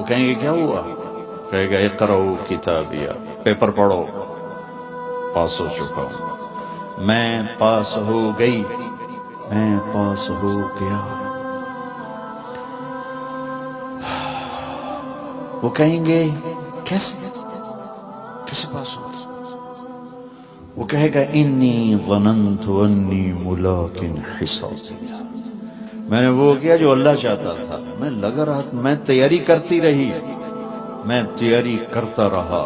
وہ کہیں گے کیا ہوا؟ کہے گا اقرؤ کتابیہ، پیپر پڑھو، پاس ہو چکا ہوں، میں پاس ہو گئی، میں پاس ہو گیا۔ وہ کہیں گے کیسے پاس ہو؟ وہ کہے گا انی ظننت انی ملاق حسابیہ، میں نے وہ کیا جو اللہ چاہتا تھا، میں لگا رہا، میں تیاری کرتی رہی، میں تیاری کرتا رہا،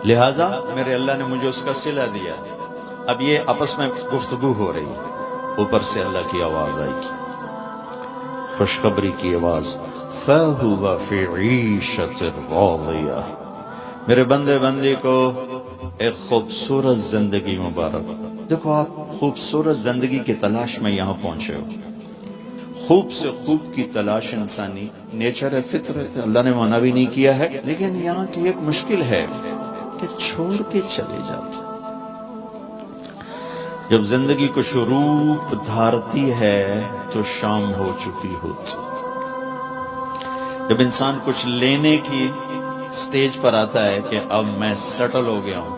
لہٰذا میرے اللہ نے مجھے اس کا صلہ دیا۔ اب یہ آپس میں گفتگو ہو رہی، اوپر سے اللہ کی آواز آئی گی، خوشخبری کی آواز، فَهُوَ فِي عِيشَةٍ رَاضِيَةٍ، میرے بندے کو ایک خوبصورت زندگی مبارک۔ دیکھو آپ خوبصورت زندگی کی تلاش میں یہاں پہنچے ہو، خوب سے خوب کی تلاش انسانی نیچر ہے، فطرت ہے، اللہ نے منع بھی نہیں کیا ہے، لیکن یہاں کی ایک مشکل ہے کہ چھوڑ کے چلے جاتے۔ جب زندگی کچھ روپ دھارتی ہے تو شام ہو چکی ہوتی، جب انسان کچھ لینے کی سٹیج پر آتا ہے کہ اب میں سیٹل ہو گیا ہوں،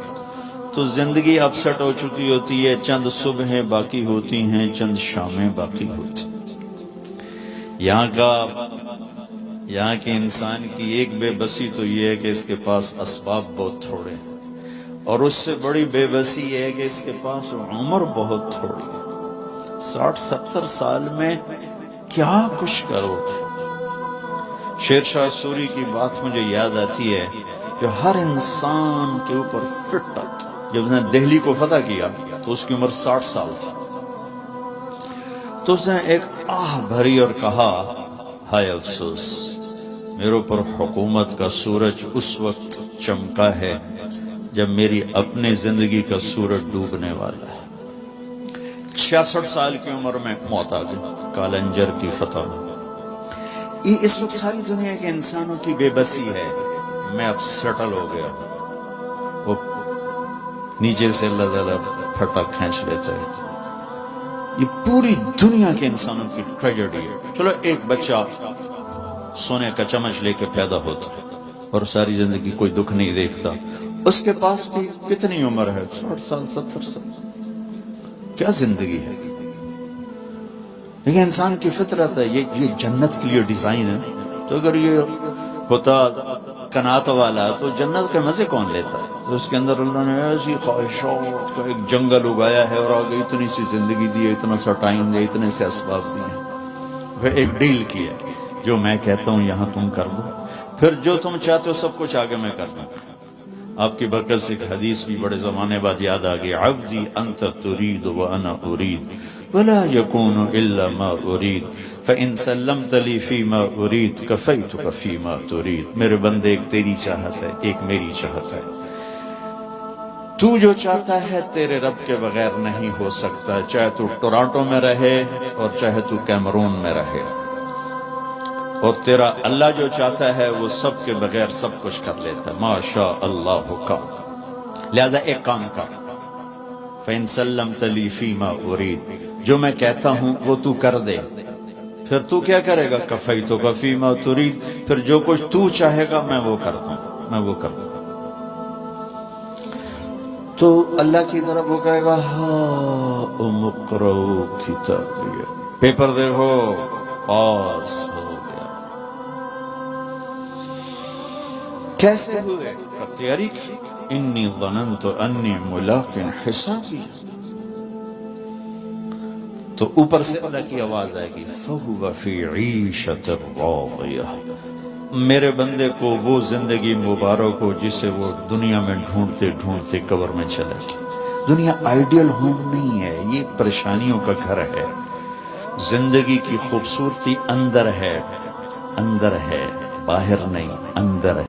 تو زندگی اب سیٹ ہو چکی ہوتی ہے، چند صبحیں باقی ہوتی ہیں، چند شامیں باقی ہوتی۔ یہاں کے انسان کی ایک بے بسی تو یہ ہے کہ اس کے پاس اسباب بہت تھوڑے ہیں، اور اس سے بڑی بے بسی یہ ہے کہ اس کے پاس عمر بہت تھوڑی ہے۔ 60-70 سال میں کیا کچھ کرو؟ شیر شاہ سوری کی بات مجھے یاد آتی ہے، جو ہر انسان کے اوپر فٹ آتا۔ جب اس نے دہلی کو فتح کیا تو اس کی عمر 60 سال تھی، تو اس نے ایک آہ بھری اور کہا، ہائے افسوس، میرے اوپر حکومت کا سورج اس وقت چمکا ہے جب میری اپنی زندگی کا سورج ڈوبنے والا ہے۔ 66 سال کی عمر میں موت آ گئی کالنجر کی فتح میں۔ یہ اس وقت ساری دنیا کے انسانوں کی بے بسی ہے، میں اب سیٹل ہو گیا۔ وہ نیچے سے اللہ تعالیٰ پھٹا کھینچ لیتا ہے۔ یہ پوری دنیا کے انسانوں کی ٹریجڈی ہے۔ چلو ایک بچہ سونے کا چمچ لے کے پیدا ہوتا اور ساری زندگی کوئی دکھ نہیں دیکھتا، اس کے پاس بھی کتنی عمر ہے؟ 60 سال 70 سال، کیا زندگی ہے؟ لیکن انسان کی فطرت ہے، یہ جنت کے لیے ڈیزائن ہے۔ تو اگر یہ ہوتا قناعت والا تو جنت کے مزے کون لیتا ہے؟ تو اس کے اندر اللہ نے ایسی خواہشات کا ایک جنگل اگایا ہے، اور آگے اتنی سی زندگی دی ہے، اتنا سا ٹائم دیا، اتنے سے اسباب دیے، پھر ایک ڈیل کیا، جو میں کہتا ہوں یہاں تم کر دو، پھر جو تم چاہتے ہو سب کچھ آگے میں کر دوں۔ آپ کی برکت سے ایک حدیث بھی بڑے زمانے بعد یاد آ گئی، عبدی انت ترید وانا ارید ولا يكون الا ما ارید فان سلمت لي فيما ارید كفيتك فيما ترید۔ میرے بندے، ایک تیری چاہت ہے، ایک میری چاہت ہے، تو جو چاہتا ہے تیرے رب کے بغیر نہیں ہو سکتا، چاہے تو ٹورانٹو میں رہے اور چاہے تو کیمرون میں رہے، اور تیرا اللہ جو چاہتا ہے وہ سب کے بغیر سب کچھ کر لیتا ہے، ما شاء اللہ کا۔ لہذا ایک کام کر، فَإِن سَلَّمْتَ لِي فِيمَا أُرِيدُ، جو میں کہتا ہوں وہ تو کر دے، پھر تو کیا کرے گا؟ كَفَيْتُكَ فِيمَا تُرِيدُ، پھر جو کچھ تو چاہے گا میں وہ کر دوں، میں وہ کر دوں۔ تو اللہ کی طرف وہ کہے گا، ہاؤم اقرؤوا کتابیہ، پیپر دیکھو، پاس ہو گیا۔ کیسے ہوئے؟ تیاری کی، انی ظننت انی ملاق حسابی۔ تو اوپر سے اللہ کی آواز آئے گی، فَهُوَ فِي عِيشَةٍ رَاضِيَةٍ، میرے بندے کو وہ زندگی مبارک ہو جسے وہ دنیا میں ڈھونڈتے ڈھونڈتے قبر میں چلا گیا۔ دنیا آئیڈیل ہوم نہیں ہے، یہ پریشانیوں کا گھر ہے۔ زندگی کی خوبصورتی اندر ہے، اندر ہے، باہر نہیں، اندر